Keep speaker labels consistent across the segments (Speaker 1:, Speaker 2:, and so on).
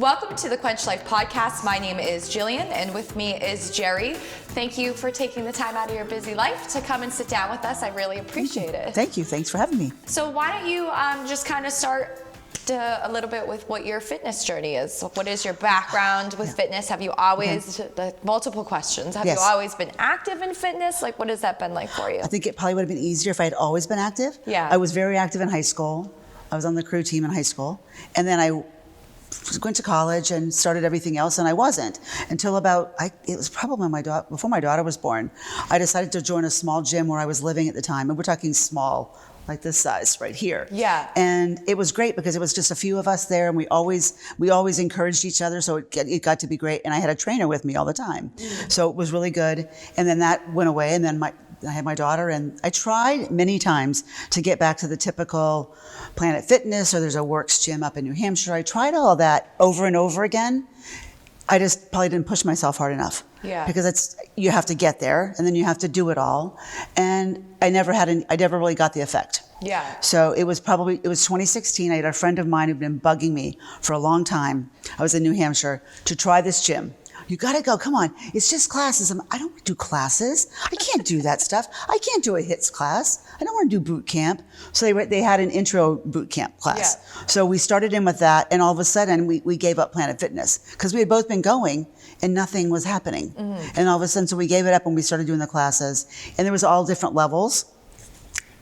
Speaker 1: Welcome to the Quench Life podcast. My name is Jillian, and with me is Jeri. Thank you for taking the time out of your busy life to come and sit down with us. I really appreciate it.
Speaker 2: Thank you. Thanks for having me.
Speaker 1: So why don't you just kind of start a little bit with what your fitness journey is. What is your background with fitness? Have you always, multiple questions, have you always been active in fitness? Like, what has that been like for you?
Speaker 2: I think it probably would have been easier if I had always been active.
Speaker 1: Yeah.
Speaker 2: I was very active in high school. I was on the crew team in high school. And then I went to college and started everything else, and I wasn't until it was probably before my daughter was born. I decided to join a small gym where I was living at the time, and we're talking small, like this size right here.
Speaker 1: Yeah.
Speaker 2: And it was great because it was just a few of us there, and we always encouraged each other, so it got to be great. And I had a trainer with me all the time, so it was really good. And then that went away, and then I had my daughter, and I tried many times to get back to the typical Planet Fitness, or there's a Works gym up in New Hampshire. I tried all that over and over again. I just probably didn't push myself hard enough.
Speaker 1: Yeah.
Speaker 2: Because you have to get there, and then you have to do it all. And I never really got the effect.
Speaker 1: Yeah.
Speaker 2: So it was 2016. I had a friend of mine who'd been bugging me for a long time. I was in New Hampshire to try this gym. You gotta go, come on, it's just classes. I don't want to do classes. I can't do that stuff. I can't do a HIITS class. I don't want to do boot camp. So they had an intro boot camp class.
Speaker 1: Yeah.
Speaker 2: So we started in with that, and all of a sudden we gave up Planet Fitness because we had both been going and nothing was happening. And all of a sudden, so we gave it up and we started doing the classes, and there was all different levels.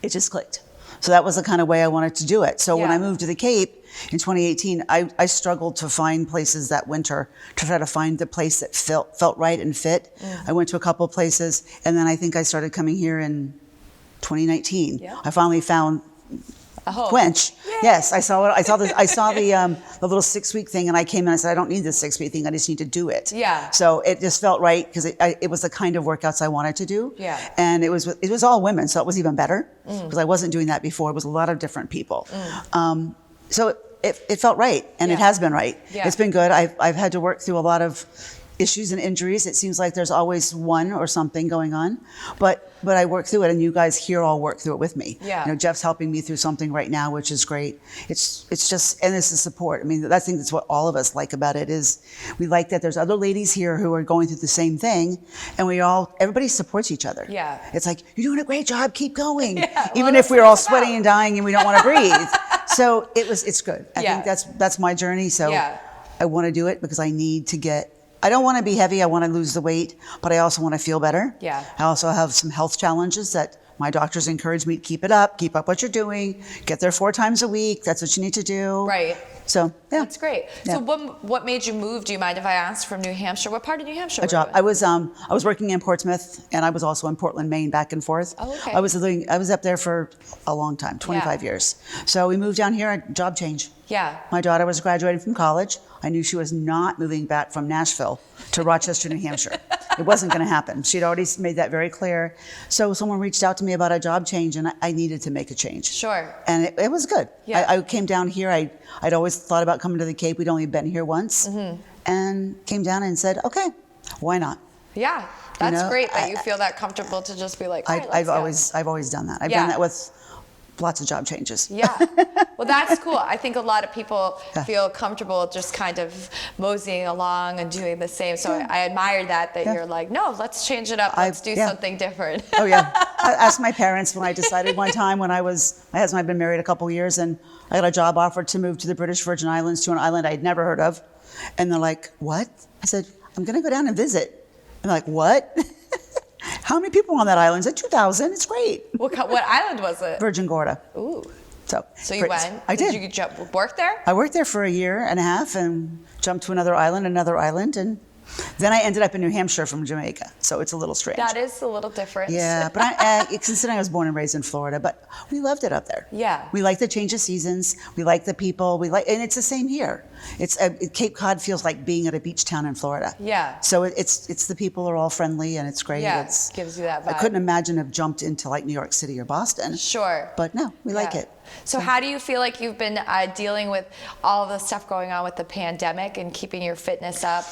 Speaker 2: It just clicked. So that was the kind of way I wanted to do it. So when I moved to the Cape in 2018, I struggled to find places that winter to try to find the place that felt right and fit. I went to a couple of places, and then I think I started coming here in 2019.
Speaker 1: Yeah.
Speaker 2: I finally found Quench.
Speaker 1: Yay.
Speaker 2: Yes, I saw it. I saw the little 6-week thing, and I came in and I said, I don't need this 6-week thing. I just need to do it.
Speaker 1: Yeah.
Speaker 2: So it just felt right because it was the kind of workouts I wanted to do.
Speaker 1: Yeah.
Speaker 2: And it was all women, so it was even better because I wasn't doing that before. It was a lot of different people. So it felt right, and it has been right.
Speaker 1: Yeah.
Speaker 2: It's been good. I've had to work through a lot of issues and injuries. It seems like there's always one or something going on, but I work through it, and you guys here all work through it with me.
Speaker 1: Yeah.
Speaker 2: You know, Jeff's helping me through something right now, which is great. It's just, and this is support. I mean, I think that's what all of us like about it is we like that there's other ladies here who are going through the same thing, and everybody supports each other.
Speaker 1: Yeah.
Speaker 2: It's like, you're doing a great job, keep going.
Speaker 1: Yeah,
Speaker 2: Even if we're all sweating and dying and we don't want to breathe. So it's good. I think that's my journey. So I want to do it because I don't want to be heavy. I want to lose the weight, but I also want to feel better.
Speaker 1: Yeah.
Speaker 2: I also have some health challenges that my doctors encourage me to keep up what you're doing, get there 4 times a week. That's what you need to do.
Speaker 1: Right.
Speaker 2: So, yeah.
Speaker 1: That's great.
Speaker 2: Yeah.
Speaker 1: So what made you move? Do you mind if I ask, from New Hampshire? What part of New Hampshire?
Speaker 2: A job. I was working in Portsmouth, and I was also in Portland, Maine, back and forth.
Speaker 1: Oh, okay.
Speaker 2: I was up there for a long time, 25 years. So we moved down here, a job change.
Speaker 1: Yeah.
Speaker 2: My daughter was graduating from college. I knew she was not moving back from Nashville to Rochester, New Hampshire. It wasn't going to happen. She'd already made that very clear. So someone reached out to me about a job change, and I needed to make a change.
Speaker 1: Sure.
Speaker 2: And it was good.
Speaker 1: Yeah.
Speaker 2: I came down here. I'd always thought about coming to the Cape. We'd only been here once. And came down and said, okay, why not?
Speaker 1: Yeah. That's great that you feel that comfortable to just be like,
Speaker 2: I've always done that. I've done that with lots of job changes.
Speaker 1: Yeah. Well, that's cool. I think a lot of people feel comfortable just kind of moseying along and doing the same. So I admire that you're like, no, let's change it up. Let's do something different.
Speaker 2: Oh, yeah. I asked my parents when I decided one time my husband had been married a couple years, and I got a job offer to move to the British Virgin Islands, to an island I'd never heard of. And they're like, what? I said, I'm going to go down and visit. And they're like, what? How many people on that island? I said, 2,000. It's great.
Speaker 1: What island was it?
Speaker 2: Virgin Gorda.
Speaker 1: Ooh.
Speaker 2: So
Speaker 1: you went?
Speaker 2: I did.
Speaker 1: Did you work there?
Speaker 2: I worked there for a year and a half and jumped to another island, and then I ended up in New Hampshire from Jamaica. So it's a little strange.
Speaker 1: That is a little different.
Speaker 2: Yeah, but considering I was born and raised in Florida, but we loved it up there.
Speaker 1: Yeah.
Speaker 2: We like the change of seasons. We like the people. And it's the same here. Cape Cod feels like being at a beach town in Florida.
Speaker 1: Yeah.
Speaker 2: So it's the people are all friendly, and it's great.
Speaker 1: Yeah, gives you that vibe.
Speaker 2: I couldn't imagine have jumped into like New York City or Boston.
Speaker 1: Sure.
Speaker 2: But no, we like it.
Speaker 1: So how do you feel like you've been dealing with all the stuff going on with the pandemic and keeping your fitness up?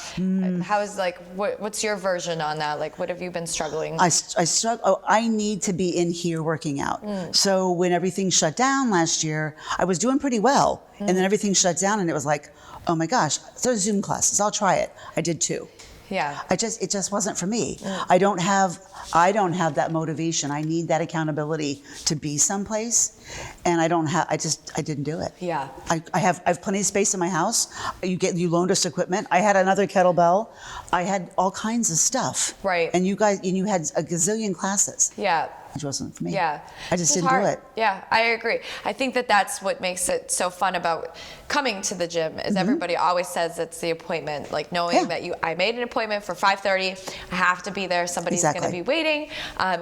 Speaker 1: How is what's your version on that? Like, what have you been struggling?
Speaker 2: I struggle. Oh, I need to be in here working out. So when everything shut down last year, I was doing pretty well, and then everything shut down, and it was like, oh my gosh, there's Zoom classes. I'll try it. I did 2.
Speaker 1: Yeah.
Speaker 2: It just wasn't for me. I don't have that motivation. I need that accountability to be someplace, and I didn't do it.
Speaker 1: Yeah.
Speaker 2: I have plenty of space in my house. You loaned us equipment. I had another kettlebell. I had all kinds of stuff.
Speaker 1: Right.
Speaker 2: And you had a gazillion classes.
Speaker 1: Yeah.
Speaker 2: It wasn't for me.
Speaker 1: Yeah.
Speaker 2: I just didn't do it.
Speaker 1: Yeah, I agree. I think that's what makes it so fun about coming to the gym is everybody always says it's the appointment, like knowing that I made an appointment for 5:30, I have to be there, somebody's going to be waiting,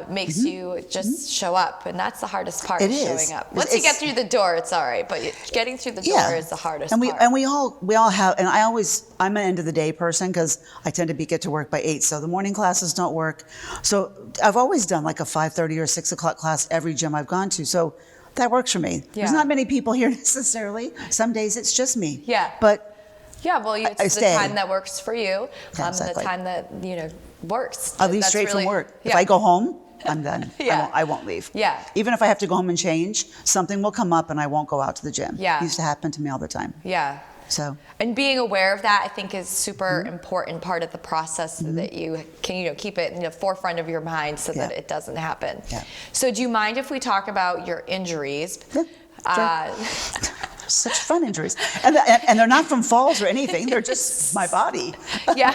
Speaker 1: makes you just show up, and that's the hardest part, showing up. Once you get through the door, it's all right, but getting through the door is the hardest part.
Speaker 2: And we all have, and I'm an end of the day person because I tend to get to work by 8, so the morning classes don't work. So I've always done like a 5:30 or 6 o'clock class every gym I've gone to. So that works for me. There's not many people here necessarily. Some days it's just me.
Speaker 1: Yeah.
Speaker 2: But
Speaker 1: it's the time that works for you. The time that works.
Speaker 2: I leave straight from work. If I go home, I'm done. I won't leave.
Speaker 1: Yeah.
Speaker 2: Even if I have to go home and change, something will come up and I won't go out to the gym.
Speaker 1: Yeah.
Speaker 2: It used to happen to me all the time.
Speaker 1: Yeah.
Speaker 2: So.
Speaker 1: And being aware of that, I think, is super important part of the process, so that you can, keep it in the forefront of your mind, so that it doesn't happen. Yeah. So, do you mind if we talk about your injuries?
Speaker 2: Yeah, sure. Such fun injuries, and they're not from falls or anything. They're just my body.
Speaker 1: Yeah.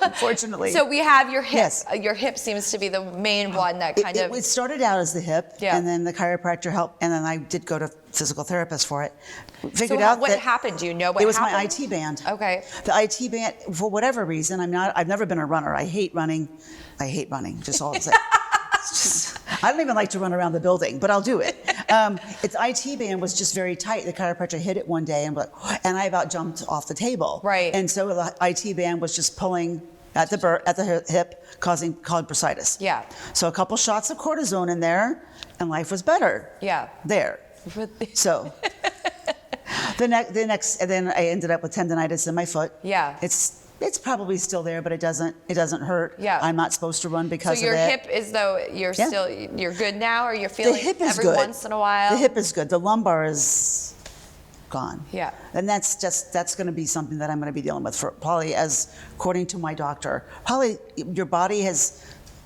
Speaker 2: Unfortunately.
Speaker 1: So we have your hip.
Speaker 2: Yes.
Speaker 1: Your hip seems to be the main one that kind of.
Speaker 2: It started out as the hip, and then the chiropractor helped, and then I did go to physical therapist for it. Figured out
Speaker 1: what happened? Do you know what
Speaker 2: happened? It was
Speaker 1: happened?
Speaker 2: my IT band.
Speaker 1: Okay.
Speaker 2: The IT band, for whatever reason, I've never been a runner. I hate running. Just all of it. I don't even like to run around the building, but I'll do it. Its IT band was just very tight. The chiropractor hit it one day, and I about jumped off the table.
Speaker 1: Right.
Speaker 2: And so the IT band was just pulling at the hip, causing bursitis.
Speaker 1: Yeah.
Speaker 2: So a couple shots of cortisone in there, and life was better.
Speaker 1: Yeah.
Speaker 2: There. So. And then I ended up with tendonitis in my foot.
Speaker 1: Yeah.
Speaker 2: It's probably still there, but it doesn't hurt.
Speaker 1: Yeah.
Speaker 2: I'm not supposed to run because of it.
Speaker 1: So your hip is though you're good now, or you're feeling
Speaker 2: the hip is
Speaker 1: every
Speaker 2: good.
Speaker 1: once in a while?
Speaker 2: The hip is good. The lumbar is gone.
Speaker 1: Yeah.
Speaker 2: And that's going to be something that I'm going to be dealing with for probably, as according to my doctor. Probably your body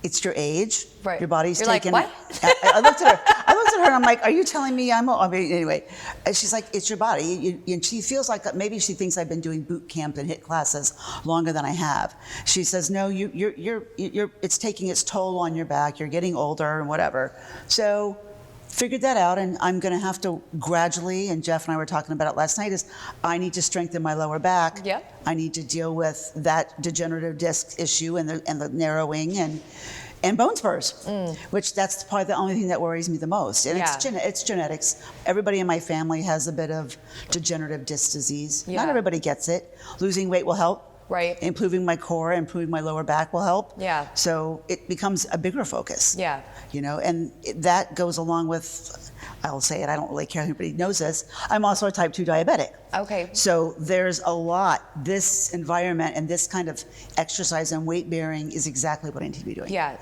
Speaker 2: it's your age.
Speaker 1: Right.
Speaker 2: Your body's
Speaker 1: You're
Speaker 2: taken.
Speaker 1: Like, what?
Speaker 2: I looked at her and I'm like, are you telling me anyway? And she's like, it's your body. And she feels like maybe she thinks I've been doing boot camp and HIIT classes longer than I have. She says, no, it's taking its toll on your back. You're getting older and whatever. So figured that out, and I'm going to have to gradually, and Jeff and I were talking about it last night, is I need to strengthen my lower back.
Speaker 1: Yep.
Speaker 2: I need to deal with that degenerative disc issue and the narrowing and bone spurs, which that's probably the only thing that worries me the most. And it's genetics. Everybody in my family has a bit of degenerative disc disease.
Speaker 1: Yeah.
Speaker 2: Not everybody gets it. Losing weight will help.
Speaker 1: Right.
Speaker 2: Improving my core, improving my lower back will help.
Speaker 1: Yeah.
Speaker 2: So it becomes a bigger focus.
Speaker 1: Yeah.
Speaker 2: And that goes along with, I'll say it, I don't really care if anybody knows this, I'm also a type 2 diabetic.
Speaker 1: Okay.
Speaker 2: So there's a lot, this environment and this kind of exercise and weight bearing is exactly what I need to be doing.
Speaker 1: Yeah.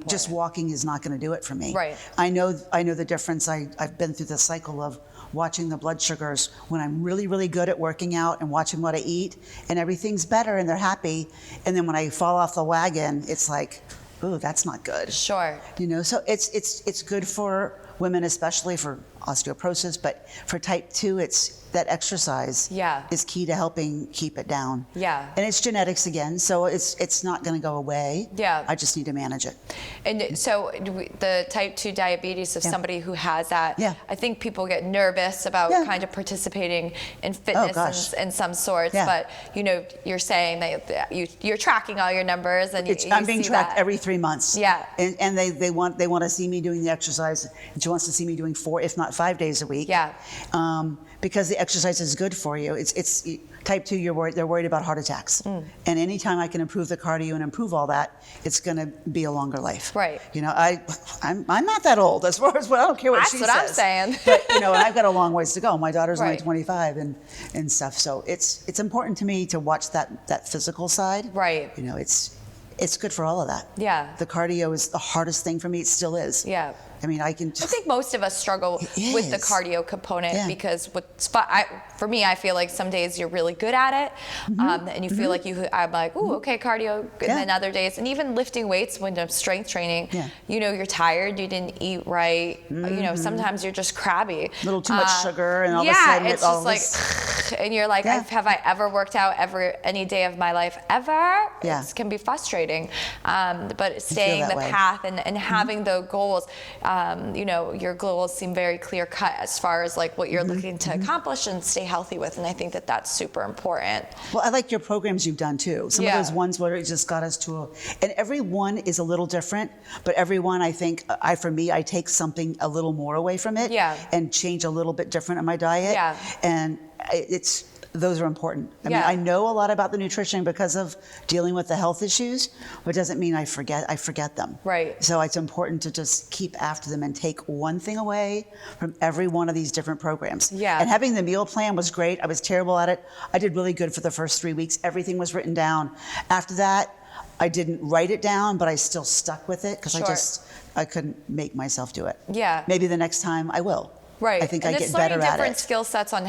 Speaker 2: Just walking is not going to do it for me.
Speaker 1: Right.
Speaker 2: I know the difference. I've been through the cycle of watching the blood sugars when I'm really, really good at working out and watching what I eat, and everything's better and they're happy. And then when I fall off the wagon, it's like, ooh, that's not good.
Speaker 1: Sure.
Speaker 2: So it's good for women, especially for osteoporosis, but for type 2, it's that exercise is key to helping keep it down.
Speaker 1: Yeah.
Speaker 2: And it's genetics again, so it's not going to go away.
Speaker 1: Yeah.
Speaker 2: I just need to manage it.
Speaker 1: And so the type 2 diabetes of somebody who has that, I think people get nervous about kind of participating in fitness in some sorts, but you're saying that you're tracking all your numbers, and
Speaker 2: I'm being tracked every 3 months.
Speaker 1: Yeah.
Speaker 2: And they want to see me doing the exercise. She wants to see me doing 4, if not 5 days a week.
Speaker 1: Yeah.
Speaker 2: Because the exercise is good for you. It's type 2, they're worried about heart attacks. And anytime I can improve the cardio and improve all that, it's going to be a longer life.
Speaker 1: Right.
Speaker 2: You know, I'm not that old as far as I don't care what she says.
Speaker 1: That's what I'm saying.
Speaker 2: But, you know, and I've got a long ways to go. My daughter's only
Speaker 1: Right.
Speaker 2: 25 and stuff. So it's important to me to watch that physical side.
Speaker 1: Right.
Speaker 2: You know, it's good for all of that.
Speaker 1: Yeah.
Speaker 2: The cardio is the hardest thing for me. It still is.
Speaker 1: Yeah.
Speaker 2: I mean, I
Speaker 1: think most of us struggle with the cardio component because for me, I feel like some days you're really good at it, and you feel like I'm like, ooh, okay, cardio, and then other days, and even lifting weights when I'm strength training, you know, you're tired, you didn't eat right, you know, sometimes you're just crabby.
Speaker 2: A little too much sugar, and all of a sudden
Speaker 1: it's just like, and you're like, have I ever worked out any day of my life ever?
Speaker 2: Yeah.
Speaker 1: It can be frustrating, but staying the
Speaker 2: way.
Speaker 1: path and having the goals. You know, your goals seem very clear cut as far as like what you're looking to accomplish and stay healthy with, and I think that that's super important.
Speaker 2: Well, I like your programs you've done too. Some of those ones where it just got us to and every one is a little different, but every one I think for me I take something a little more away from it and change a little bit different in my diet. And those are important. I mean, I know a lot about the nutrition because of dealing with the health issues, but it doesn't mean I forget them.
Speaker 1: Right.
Speaker 2: So it's important to just keep after them and take one thing away from every one of these different programs.
Speaker 1: Yeah.
Speaker 2: And having the meal plan was great. I was terrible at it. I did really good for the first 3 weeks. Everything was written down. After that, I didn't write it down, but I still stuck with it because I couldn't make myself do it.
Speaker 1: Yeah.
Speaker 2: Maybe the next time I will.
Speaker 1: Right.
Speaker 2: I think
Speaker 1: and
Speaker 2: I get better at it.
Speaker 1: It's learning different skill sets on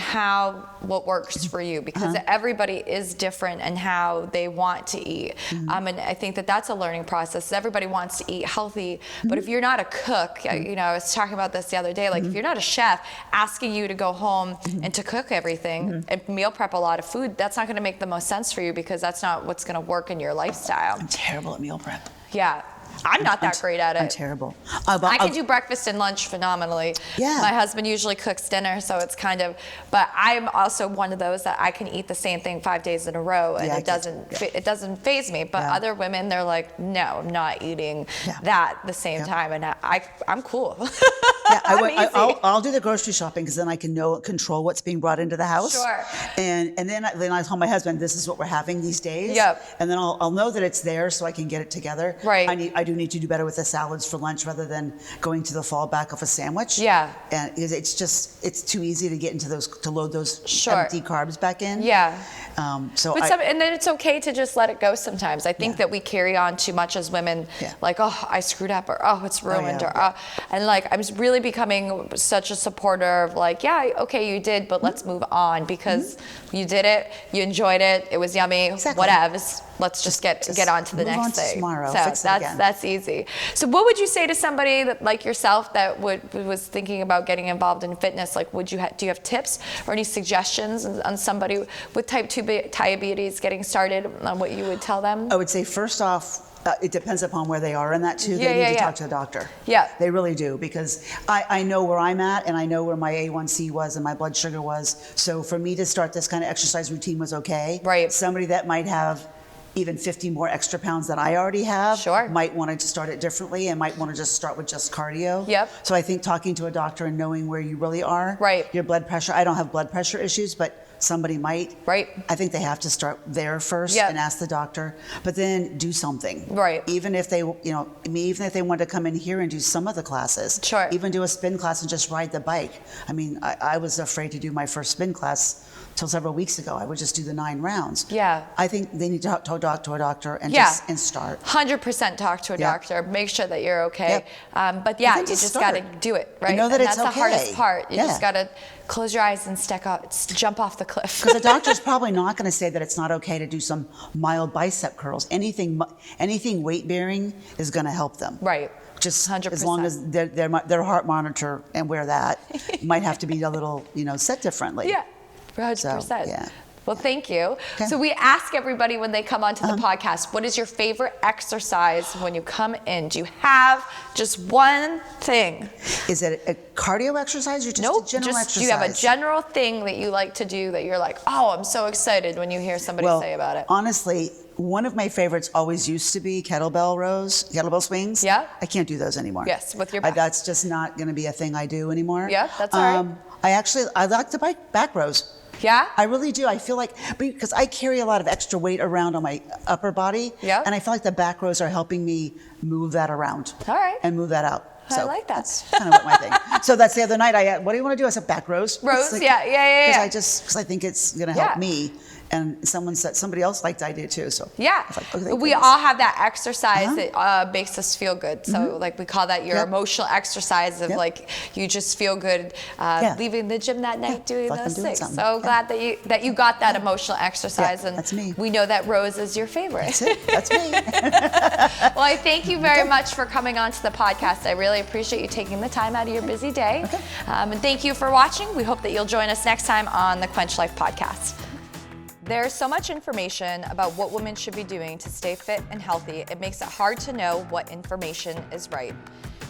Speaker 1: what works for you, because everybody is different in how they want to eat. And I think that that's a learning process. Everybody wants to eat healthy, but if you're not a cook, you know, I was talking about this the other day, like if you're not a chef, asking you to go home and to cook everything and meal prep a lot of food, that's not going to make the most sense for you, because that's not what's going to work in your lifestyle.
Speaker 2: I'm terrible at meal prep.
Speaker 1: Yeah. I'm not that great at it.
Speaker 2: I'm terrible.
Speaker 1: I can do breakfast and lunch phenomenally.
Speaker 2: Yeah.
Speaker 1: My husband usually cooks dinner, so it's kind of, but I'm also one of those that I can eat the same thing 5 days in a row, and it doesn't faze me. But other women, they're like, no, I'm not eating that the same time, and I'm cool.
Speaker 2: I'll do the grocery shopping because then I can control what's being brought into the house.
Speaker 1: Sure.
Speaker 2: And then I tell my husband, this is what we're having these days.
Speaker 1: Yep.
Speaker 2: And then I'll know that it's there so I can get it together.
Speaker 1: Right.
Speaker 2: I do need to do better with the salads for lunch rather than going to the fallback of a sandwich.
Speaker 1: Yeah.
Speaker 2: And it's too easy to get into to load those empty carbs back in.
Speaker 1: Yeah.
Speaker 2: And
Speaker 1: then it's okay to just let it go sometimes. I think that we carry on too much as women, like, oh, I screwed up, or oh, it's ruined, and like I'm really becoming such a supporter of like, yeah, okay, you did, but let's move on, because you did it, you enjoyed it, it was yummy, whatever. Let's just get on to the next thing.
Speaker 2: Tomorrow.
Speaker 1: So
Speaker 2: Fix it again.
Speaker 1: that's easy. So what would you say to somebody that, like yourself, that was thinking about getting involved in fitness? Like, do you have tips or any suggestions on somebody with type 2 diabetes getting started, on what you would tell them?
Speaker 2: I would say first off, it depends upon where they are in that too. They need to talk to a doctor.
Speaker 1: Yeah.
Speaker 2: They really do, because I know where I'm at, and I know where my A1C was and my blood sugar was. So for me to start this kind of exercise routine was okay.
Speaker 1: Right.
Speaker 2: Somebody that might have even 50 more extra pounds than I already have might want to start it differently and might want to just start with just cardio.
Speaker 1: Yep.
Speaker 2: So I think talking to a doctor and knowing where you really are, your blood pressure. I don't have blood pressure issues, but somebody might.
Speaker 1: Right.
Speaker 2: I think they have to start there first and ask the doctor, but then do something.
Speaker 1: Right.
Speaker 2: Even if they, even if they want to come in here and do some of the classes.
Speaker 1: Sure.
Speaker 2: Even do a spin class and just ride the bike. I mean, I was afraid to do my first spin class till several weeks ago. I would just do the 9 rounds. Yeah. I think they need to talk to a doctor and and start.
Speaker 1: 100% talk to a doctor. Make sure that you're okay. But you just got to do it, right?
Speaker 2: I know that
Speaker 1: and
Speaker 2: it's
Speaker 1: that's the hardest part. You just got to close your eyes and jump off the cliff.
Speaker 2: Because the doctor's probably not going to say that it's not okay to do some mild bicep curls. Anything weight bearing is going to help them.
Speaker 1: Right.
Speaker 2: Just
Speaker 1: 100%.
Speaker 2: as long as their heart monitor and wear that might have to be a little, set differently.
Speaker 1: Yeah. 100%.
Speaker 2: So, yeah.
Speaker 1: Well, thank you. Okay. So we ask everybody when they come onto the podcast, what is your favorite exercise when you come in? Do you have just one thing?
Speaker 2: Is it a cardio exercise or just a general exercise?
Speaker 1: Do you have a general thing that you like to do that you're like, oh, I'm so excited when you hear somebody say about it?
Speaker 2: Honestly, one of my favorites always used to be kettlebell swings.
Speaker 1: Yeah.
Speaker 2: I can't do those anymore.
Speaker 1: Yes, with your back.
Speaker 2: That's just not going to be a thing I do anymore.
Speaker 1: Yeah, that's all right.
Speaker 2: I like the back rows.
Speaker 1: Yeah?
Speaker 2: I really do. I feel like, because I carry a lot of extra weight around on my upper body.
Speaker 1: Yeah.
Speaker 2: And I feel like the back rows are helping me move that around.
Speaker 1: All right.
Speaker 2: And move that out.
Speaker 1: I like that.
Speaker 2: That's kind of what my thing. So that's the other night. What do you want to do? I said back rows.
Speaker 1: Rows,
Speaker 2: Like,
Speaker 1: yeah.
Speaker 2: Because I think it's going to help me. And somebody else liked the idea too. So
Speaker 1: yeah,
Speaker 2: okay,
Speaker 1: we all have that exercise that makes us feel good. So like we call that your emotional exercise of like you just feel good leaving the gym that night doing those things. So glad that you got that emotional exercise, and
Speaker 2: that's me.
Speaker 1: We know that Rose is your favorite.
Speaker 2: That's it. That's me.
Speaker 1: Well, I thank you very much for coming on to the podcast. I really appreciate you taking the time out of your busy day.
Speaker 2: Okay.
Speaker 1: And thank you for watching. We hope that you'll join us next time on the Quench Life podcast. There's so much information about what women should be doing to stay fit and healthy, it makes it hard to know what information is right.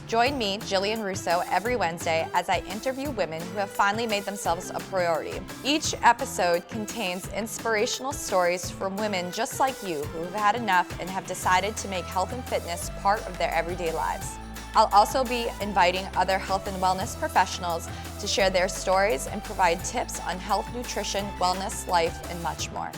Speaker 1: Join me, Jillian Russo, every Wednesday as I interview women who have finally made themselves a priority. Each episode contains inspirational stories from women just like you who have had enough and have decided to make health and fitness part of their everyday lives. I'll also be inviting other health and wellness professionals to share their stories and provide tips on health, nutrition, wellness, life, and much more.